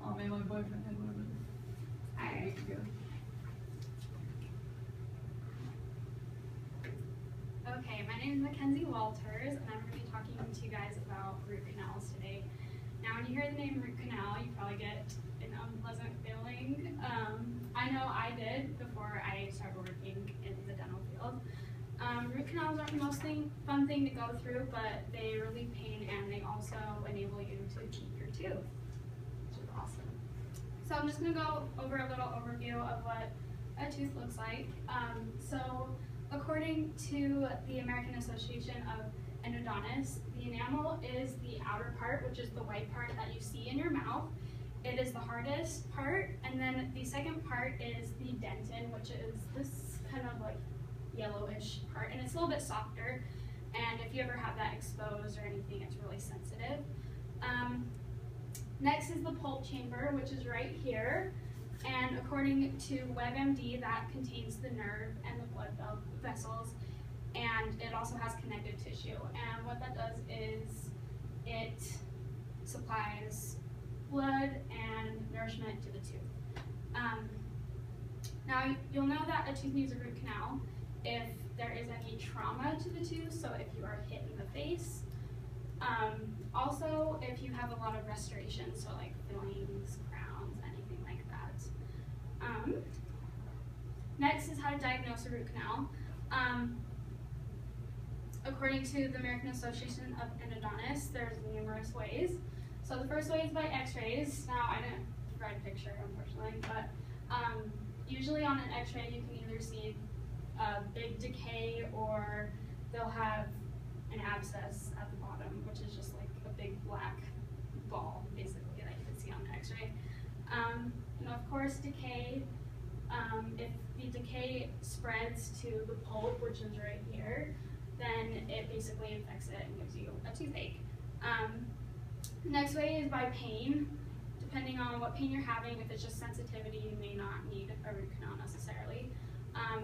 Oh man, my boyfriend had one of them. Alright. Okay, my name is Mackenzie Walters, and I'm going to be talking to you guys about root canals today. Now, when you hear the name root canal, you probably get an unpleasant feeling. I know I did before I started working in the dental field. Root canals aren't the most fun thing to go through, but they relieve pain and they also enable you to keep your tooth, which is awesome. So I'm just going to go over a little overview of what a tooth looks like. So according to the American Association of Endodontists, the enamel is the outer part, which is the white part that you see in your mouth. It is the hardest part, and then the second part is the dentin, which is this kind of like yellowish part, and it's a little bit softer, and if you ever have that exposed or anything, it's really sensitive. Next is the pulp chamber, which is right here, and according to WebMD, that contains the nerve and the blood vessels, and it also has connective tissue, and what that does is it supplies blood and nourishment to the tooth. Now, you'll know that a tooth needs a root canal if there is any trauma to the tooth, so if you are hit in the face. Also, if you have a lot of restoration, so like fillings, crowns, anything like that. Next is how to diagnose a root canal. According to the American Association of Endodontists, there's numerous ways. So the first way is by x-rays. Now, I didn't provide a picture, unfortunately, but usually on an x-ray you can either see a big decay or they'll have an abscess at the bottom, which is just like a big black ball, basically, that you can see on the x-ray. And of course, decay, if the decay spreads to the pulp, which is right here, then it basically infects it and gives you a toothache. Next way is by pain. Depending on what pain you're having, if it's just sensitivity, you may not need a root canal necessarily.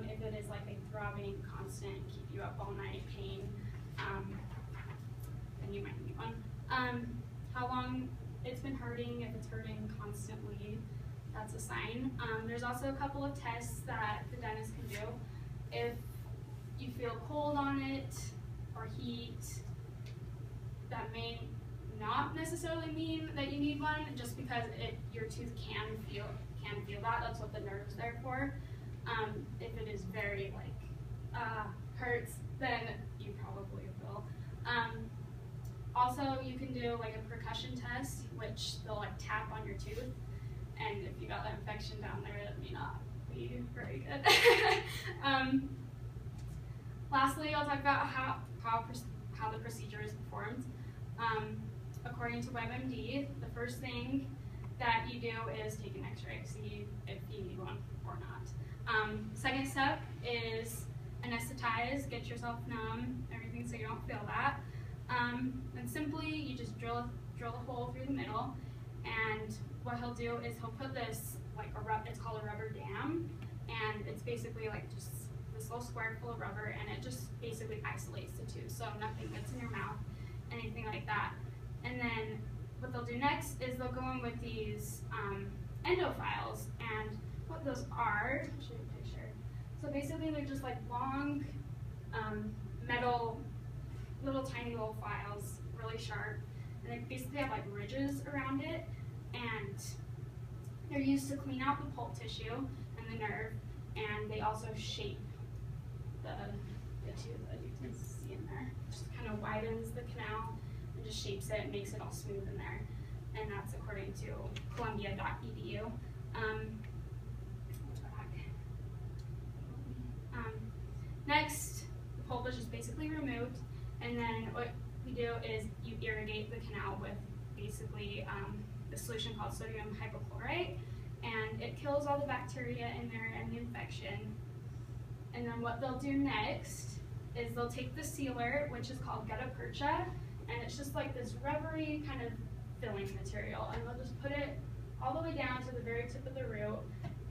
If it is like a throbbing, constant, keep you up all night pain, then you might need one. How long it's been hurting, if it's hurting constantly, that's a sign. There's also a couple of tests that the dentist can do. If you feel cold on it or heat, that may not necessarily mean that you need one, just because your tooth can feel that. That's what the nerve's there for. If it is very hurts, then you probably will. Also, you can do like a percussion test, which they'll like tap on your tooth, and if you got that infection down there, it may not be very good. Lastly, I'll talk about how the procedure is performed. According to WebMD, the first thing that you do is take an x-ray, see if you need one or not. Second step is anesthetize, get yourself numb, everything so you don't feel that. And simply, you just drill a hole through the middle, and what he'll do is he'll put this, it's called a rubber dam, and it's basically like just this little square full of rubber, and it just basically isolates the tooth, so nothing gets in your mouth, anything like that. And then what they'll do next is they'll go in with these endophiles, and what those are, I'll show you a picture. So basically they're just like long metal, tiny little files, really sharp, and they basically have like ridges around it, and they're used to clean out the pulp tissue and the nerve, and they also shape the tooth, as you can see in there. It just kind of widens the canal and just shapes it, makes it all smooth in there. And that's according to Columbia.edu. Next, the pulp is just basically removed, and then what we do is you irrigate the canal with basically a solution called sodium hypochlorite, and it kills all the bacteria in there and the infection. And then what they'll do next is they'll take the sealer, which is called gutta-percha, and it's just like this rubbery kind of filling material, and they'll just put it all the way down to the very tip of the root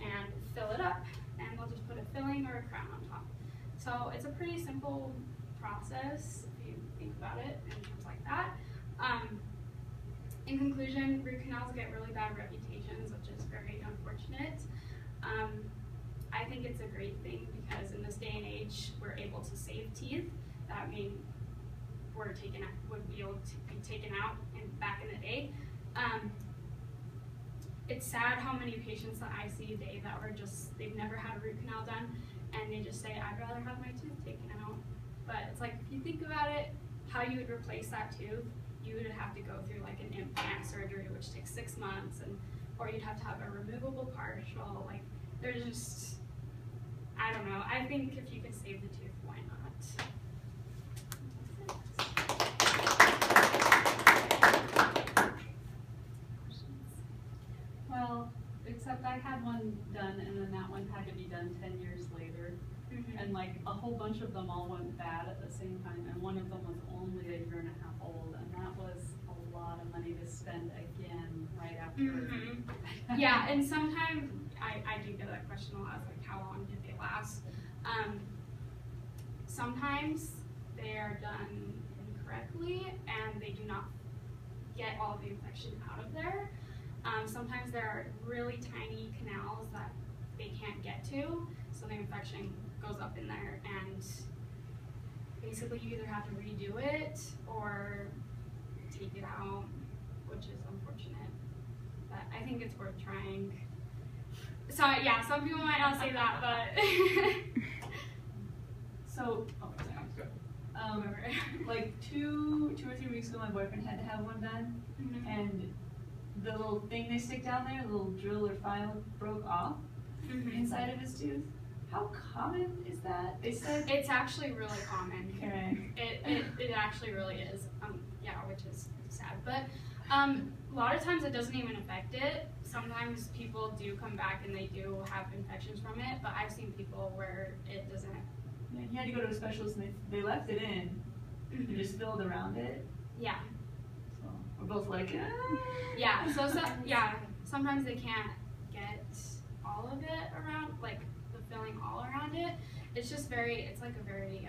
and fill it up, and they'll just put a filling or a crown on top. So it's a pretty simple process if you think about it in terms like that. In conclusion, root canals get really bad reputations, which is very unfortunate. I think it's a great thing because in this day and age, we're able to save teeth that would be able to be taken out back in the day. It's sad how many patients that I see a day that they've never had a root canal done, and they just say, I'd rather have my tooth taken out. But it's like, if you think about it, how you would replace that tooth, you would have to go through like an implant surgery, which takes 6 months, or you'd have to have a removable partial. Like, there's just, I don't know. I think if you can save the tooth, why not? Well, except I had one done, and then that one had to be done 10 years later. And like a whole bunch of them all went bad at the same time, and one of them was only a year and a half old, and that was a lot of money to spend again right after. Yeah, and sometimes I do get that question a lot, like how long did they last? Sometimes they are done incorrectly and they do not get all the infection out of there. Sometimes there are really tiny canals that they can't get to, so the infection goes up in there, and basically you either have to redo it or take it out, which is unfortunate. But I think it's worth trying. So yeah, some people might not say that, but So, like two or 3 weeks ago, my boyfriend had to have one done, and the little thing they stick down there, the little drill or file, broke off inside of his tooth. How common is that? They said it's actually really common. Okay. It actually really is. Yeah, which is sad. But a lot of times it doesn't even affect it. Sometimes people do come back and they do have infections from it, but I've seen people where it doesn't. Yeah, he had to go to a specialist, and they left it in and just filled around it. Yeah. So we're both like, Yeah. So sometimes they can't get all of it around, like the filling all around it. It's just it's like a very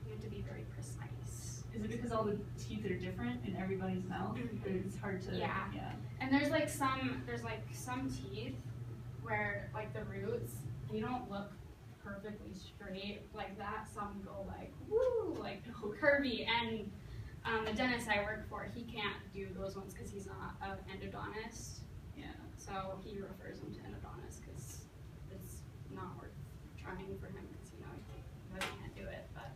you have to be very precise. Is it because all the teeth are different in everybody's mouth? It's hard to. Yeah. And there's some teeth where like the roots, they don't look perfectly straight like that. Some go like woo, like curvy, and the dentist I work for, he can't do those ones because he's not an endodontist. Yeah. So he refers them to endodontists because it's not worth trying for him because he can't do it. But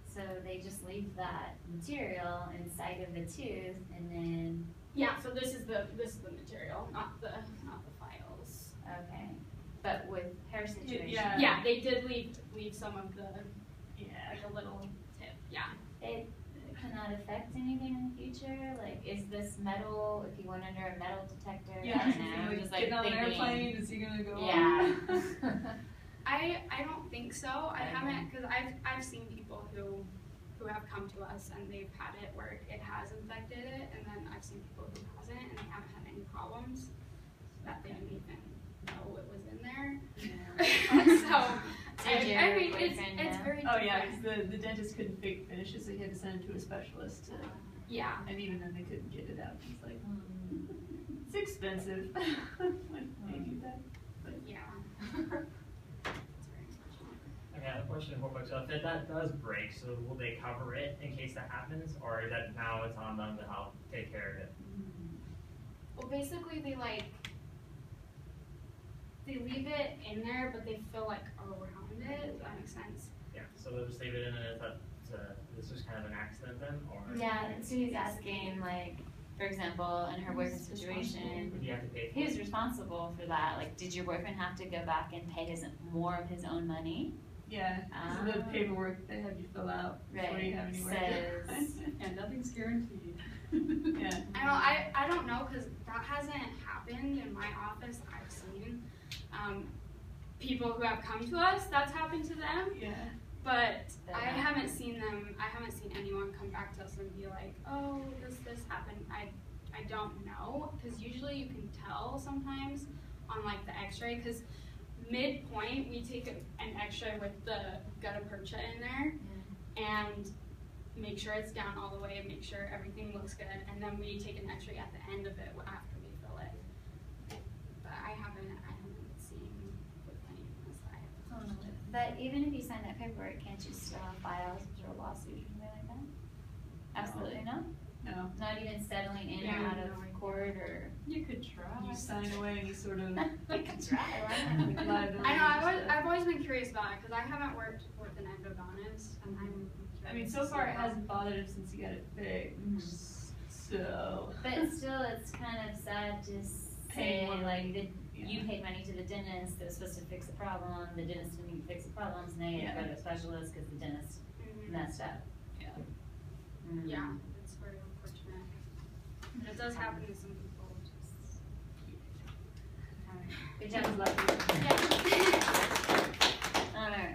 so they just leave that material inside of the tooth, and then yeah. So this is the material, not the files. okay. But with hair situation, yeah, they did leave some of the like a little tip. Yeah. It cannot affect anything in the future. Like, is this metal? If you went under a metal detector, Yeah. I don't know. Like, Just like getting on an thinking, airplane, is he gonna go? yeah. I don't think so. I haven't, because I've seen people who have come to us and they've had it where it has infected it, and then I've seen people who hasn't and they haven't had any problems that they didn't even know it was in there. Yeah. So I mean it's very different. Oh yeah, because the dentist couldn't finish it, so he had to send it to a specialist. Yeah. And even then they couldn't get it out. He's like, it's expensive when they do that. But yeah. I got a question real quick. So if that does break, so will they cover it in case that happens, or is that now it's on them to help take care of it? Well, basically they leave it in there, but they fill like around it. Does that make sense? Yeah. So they'll just leave it in, and this was kind of an accident then, or? Yeah, so he's asking, like, for example, in her boyfriend's situation, Would you have to pay for he was it? responsible for that. Like, did your boyfriend have to go back and pay more of his own money? yeah, so the paperwork they have you fill out before you have any work. Says, And nothing's guaranteed. Yeah. I don't know, because that hasn't happened in my office. I've seen people who have come to us, that's happened to them, Yeah. but I haven't seen anyone come back to us and be like, oh, this happened. I don't know, because usually you can tell sometimes on like the x-ray, because midpoint we take an x-ray with the gutta percha in there, and make sure it's down all the way, make sure everything looks good, and then we take an X-ray at the end of it after we fill it. But I haven't seen with any of this. But even if you sign that paperwork, can't you still file some sort of lawsuit or something like that? Absolutely not? No. Not even settling in Yeah, or out of no, I court or? You could try. You sign away any sort of You can try, why not? liability. I know, or stuff. I've always been curious about it, because I haven't worked with an endodontist, and I'm I mean, curious so to see far it how- hasn't bothered him since he got it fixed. So. But still, it's kind of sad to Paying say, more like, money. you paid money to the dentist that was supposed to fix the problem, the dentist didn't even fix the problems, now you have to go to a specialist because the dentist Mhm. messed up. Yeah. Mm. Yeah, it's very unfortunate. And it does happen to some people, just. Alright. Good job, lucky. Yeah.